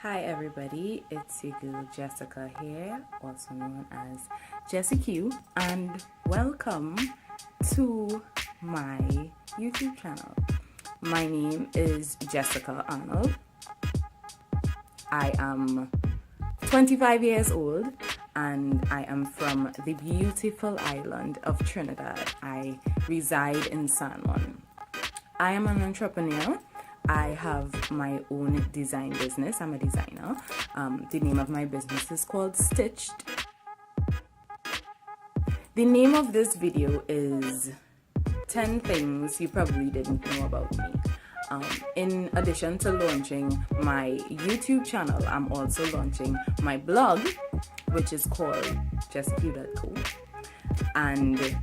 Hi everybody, it's your girl Jessica here, also known as Jessie Q, and welcome to my YouTube channel. My name is Jessica Arnold. I am 25 years old and I am from the beautiful island of Trinidad. I reside in San Juan. I am an entrepreneur. I have my own design business. I'm a designer. The name of my business is called Stitched. The name of this video is 10 things you probably didn't know about me. In addition to launching my YouTube channel, I'm also launching my blog, which is called jessieq.co. And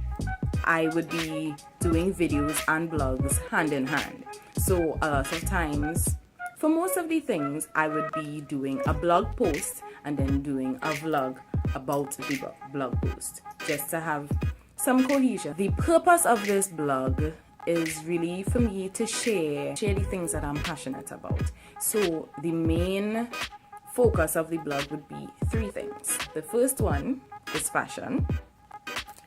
I would be doing videos and blogs hand in hand. So a lot of times, for most of the things, I would be doing a blog post and then doing a vlog about the blog post, just to have some cohesion. The purpose of this blog is really for me to share the things that I'm passionate about. So the main focus of the blog would be three things. The first one is fashion.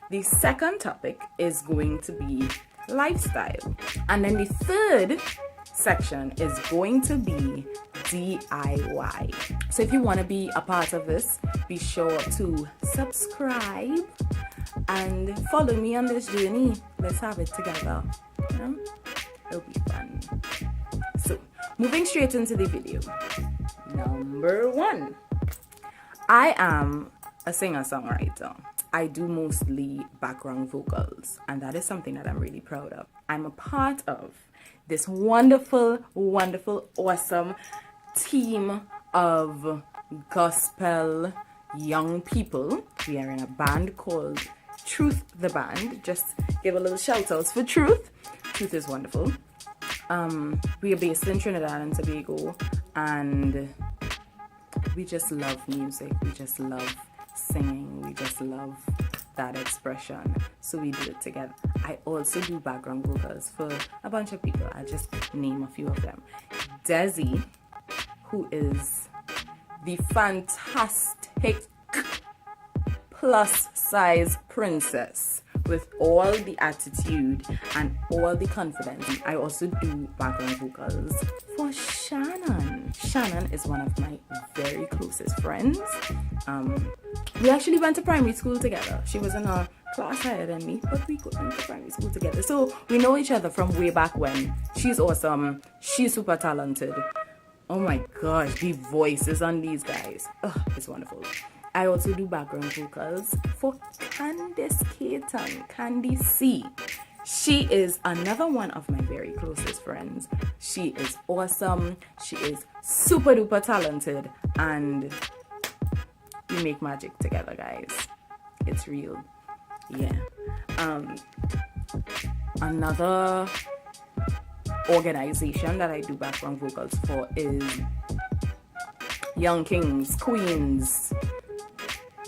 The second topic is going to be lifestyle. And then the third section is going to be DIY. So if you want to be a part of this, be sure to subscribe and follow me on this journey. Let's have it together. You know? It'll be fun. So, moving straight into the video. Number 1. I am a singer-songwriter. I do mostly background vocals, and that is something that I'm really proud of. I'm a part of this wonderful, awesome team of gospel young people. We are in a band called Truth the Band. Just give a little shout out for Truth. Truth is wonderful. We are based in Trinidad and Tobago, and we just love music. We just love singing. We just love that expression, so we do it together. I also do background vocals for a bunch of people. I'll just name a few of them. Desi, who is the fantastic plus size princess with all the attitude and all the confidence. I also do background vocals for Shannon. Shannon is one of my very closest friends. We actually went to primary school together. She was in a class higher than me, but we went to primary school together. So we know each other from way back when. She's awesome. She's super talented. Oh my gosh, the voices on these guys. It's wonderful. I also do background vocals for Candice Caton, Candy C. She is another one of my very closest friends. She is awesome. She is super duper talented, and we make magic together, guys. It's real. Yeah. Another organization that I do background vocals for is Young Kings, Queens,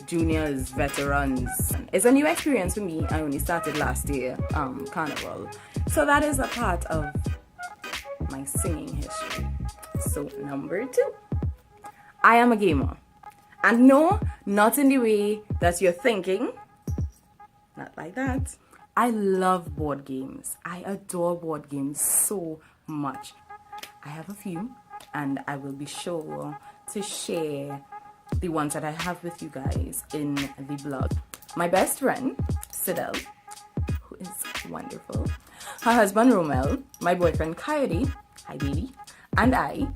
Juniors, Veterans. It's a new experience for me. I only started last year, Carnival. So that is a part of my singing history. So number 2, I am a gamer. And no, not in the way that you're thinking. Not like that. I love board games. I adore board games so much. I have a few, and I will be sure to share the ones that I have with you guys in the blog. My best friend, Sidel, who is wonderful, her husband, Romel, my boyfriend, Coyote, hi baby, and I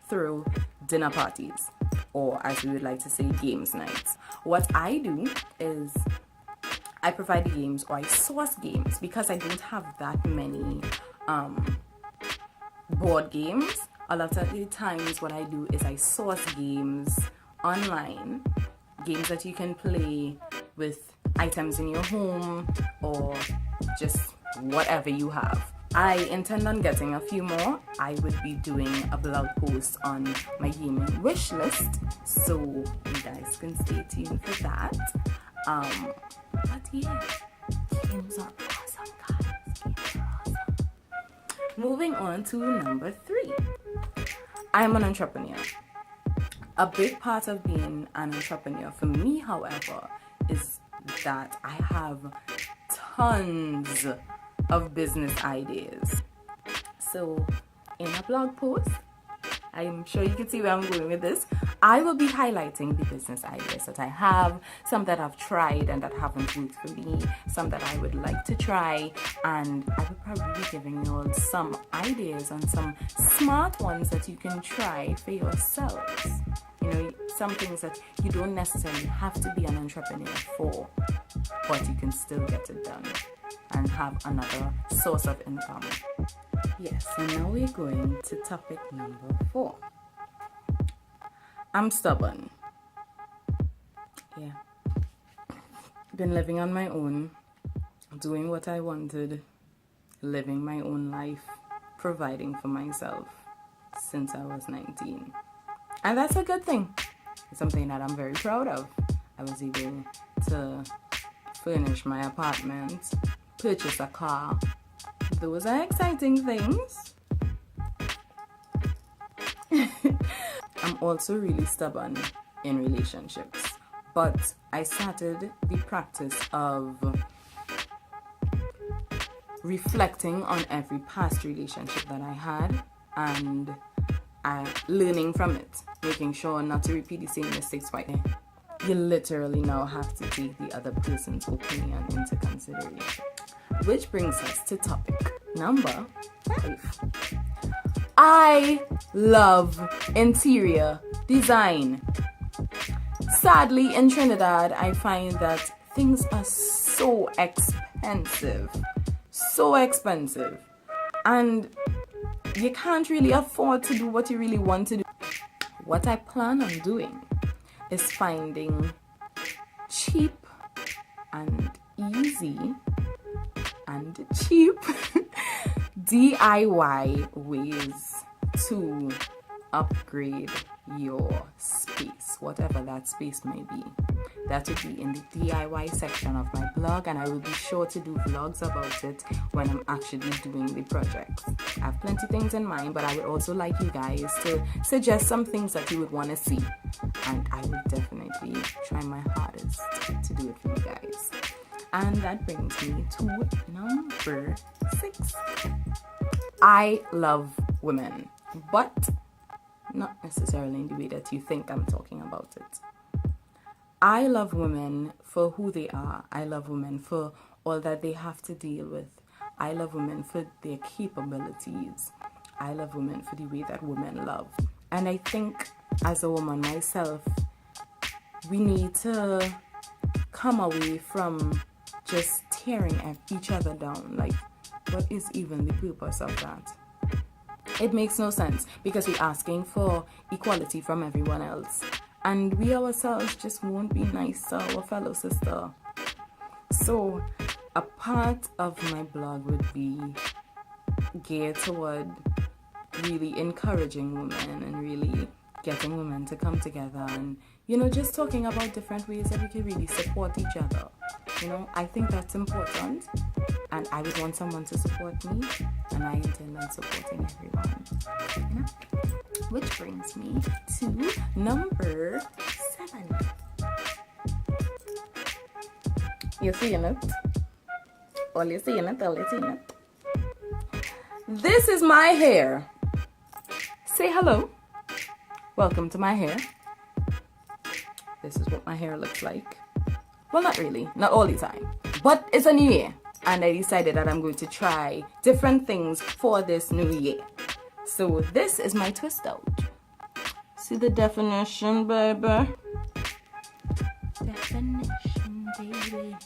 throw dinner parties, or as we would like to say, games nights. What I do is I provide the games, or I source games, because I don't have that many board games. A lot of the times what I do is I source games online, games that you can play with items in your home or just whatever you have. I intend on getting a few more. I would be doing a blog post on my gaming wish list, so you guys can stay tuned for that. But yeah, games are awesome, guys. Games are awesome. Moving on to number 3. I am an entrepreneur. A big part of being an entrepreneur for me, however, is that I have tons of business ideas. So in a blog post, I'm sure you can see where I'm going with this, I will be highlighting the business ideas that I have, some that I've tried and that haven't worked for me, some that I would like to try, and I will probably be giving you all some ideas on some smart ones that you can try for yourselves. You know, some things that you don't necessarily have to be an entrepreneur for, but you can still get it done and have another source of income. Yes, so now we're going to topic number 4. I'm stubborn. Yeah. Been living on my own, doing what I wanted, living my own life, providing for myself since I was 19. And that's a good thing. It's something that I'm very proud of. I was able to furnish my apartment, purchase a car. Those are exciting things. I'm also really stubborn in relationships, but I started the practice of reflecting on every past relationship that I had and learning from it, making sure not to repeat the same mistakes twice. You literally now have to take the other person's opinion into consideration. Which brings us to topic number 5. I love interior design. Sadly, in Trinidad, I find that things are so expensive. And you can't really afford to do what you really want to do. What I plan on doing is finding cheap and easy and cheap DIY ways to upgrade your space, whatever that space may be. That would be in the DIY section of my blog, and I will be sure to do vlogs about it when I'm actually doing the project. I have plenty of things in mind, but I would also like you guys to suggest some things that you would want to see, and I will definitely try my hardest to do it for you guys. And that brings me to number 6. I love women, but not necessarily in the way that you think I'm talking about it. I love women for who they are. I love women for all that they have to deal with. I love women for their capabilities. I love women for the way that women love. And I think as a woman myself, we need to come away from just tearing each other down. Like, what is even the purpose of that? It makes no sense because we're asking for equality from everyone else, and we ourselves just won't be nice to our fellow sister. So a part of my blog would be geared toward really encouraging women and really getting women to come together and, you know, just talking about different ways that we can really support each other. You know, I think that's important, and I would want someone to support me, and I intend on supporting everyone. You know? Which brings me to number 7. You're seeing it? All you're seeing it. This is my hair. Say hello. Welcome to my hair. This is what my hair looks like. Well, not really, not all the time, but it's a new year, and I decided that I'm going to try different things for this new year. So this is my twist out. See the definition, baby? Definition, baby.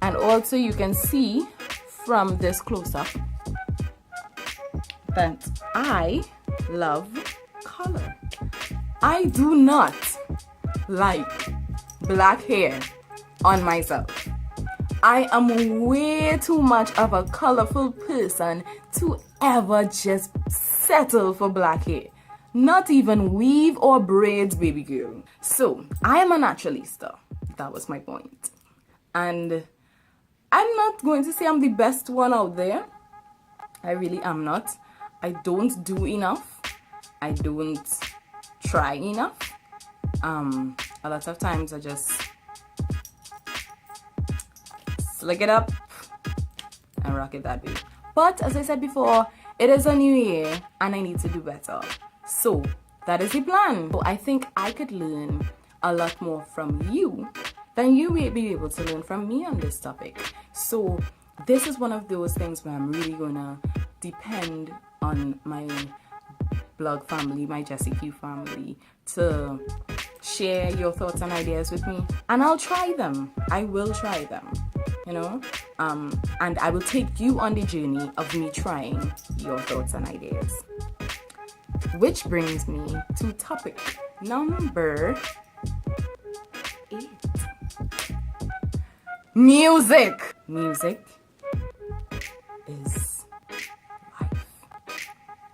And also you can see from this close-up that I love color. I do not like black hair on myself. I am way too much of a colorful person to ever just settle for black hair. Not even weave or braids, baby girl. So, I am a naturalista. That was my point. And I'm not going to say I'm the best one out there. I really am not. I don't do enough. I don't try enough. A lot of times I just slick it up and rock it that way. But as I said before, it is a new year and I need to do better. So that is the plan. So I think I could learn a lot more from you than you will be able to learn from me on this topic. So this is one of those things where I'm really gonna depend on my blog family, my Jessie Q family, to share your thoughts and ideas with me. And I'll try them. I will try them, you know? And I will take you on the journey of me trying your thoughts and ideas. Which brings me to topic number 8. Music. Music is life.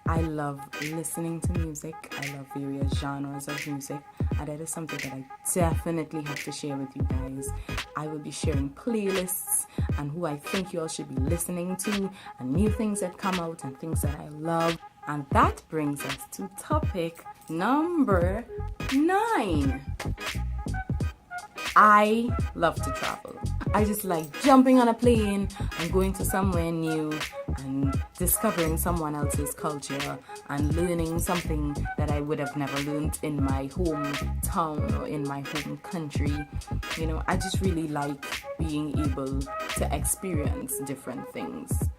I love listening to music. I love various genres of music. And that is something that I definitely have to share with you guys. I will be sharing playlists and who I think you all should be listening to and new things that come out and things that I love. And that brings us to topic number 9. I love to travel. I just like jumping on a plane and going to somewhere new and discovering someone else's culture and learning something that I would have never learned in my hometown or in my home country. You know, I just really like being able to experience different things.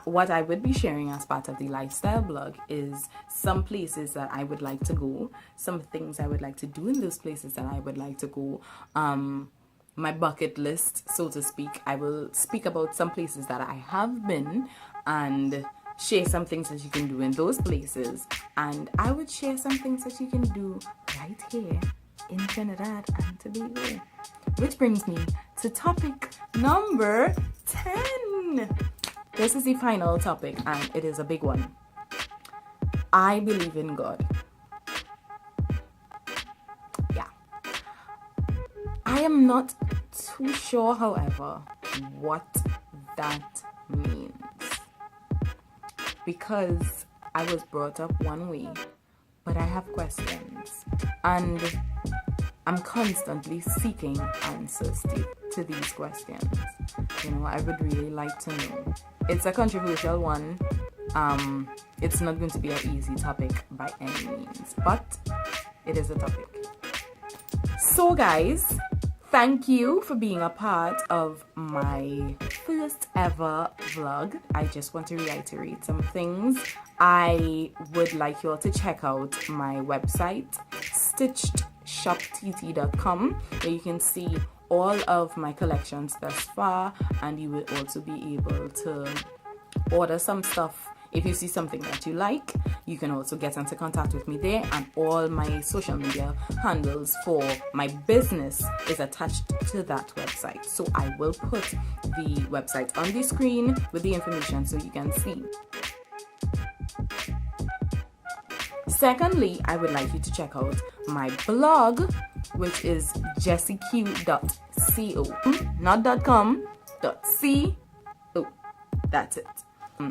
What I would be sharing as part of the lifestyle blog is some places that I would like to go, some things I would like to do in those places that I would like to go, my bucket list, so to speak. I will speak about some places that I have been and share some things that you can do in those places, and I would share some things that you can do right here in Trinidad and Tobago. Which brings me to topic number 10. This is the final topic and it is a big one. I believe in God. Yeah. I am not too sure, however, what that means. Because I was brought up one way, but I have questions. And I'm constantly seeking answers to these questions. You know, I would really like to know. It's a controversial one. It's not going to be an easy topic by any means, but it is a topic. So guys, thank you for being a part of my first ever vlog. I just want to reiterate some things. I would like you all to check out my website, stitchedshoptt.com, where you can see all of my collections thus far, and you will also be able to order some stuff. If you see something that you like, you can also get into contact with me there, and all my social media handles for my business is attached to that website. So I will put the website on the screen with the information so you can see. Secondly, I would like you to check out my blog, which is jessieq.co, not .com, .co. That's it.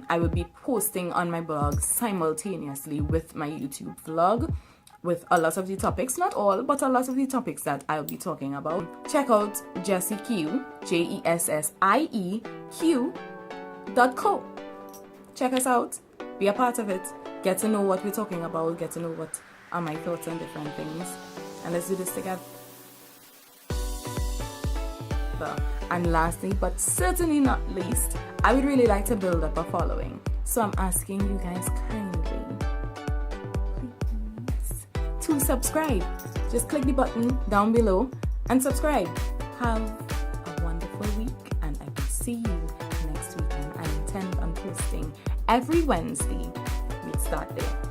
I will be posting on my blog simultaneously with my YouTube vlog with a lot of the topics, not all, but a lot of the topics that I'll be talking about. Check out JessieQ, JessieQ.co. Check us out, be a part of it, get to know what we're talking about, get to know what are my thoughts on different things, and let's do this together. And lastly, but certainly not least, I would really like to build up a following. So I'm asking you guys kindly, please, to subscribe. Just click the button down below and subscribe. Have a wonderful week, and I will see you next weekend. I intend on posting every Wednesday. We start there.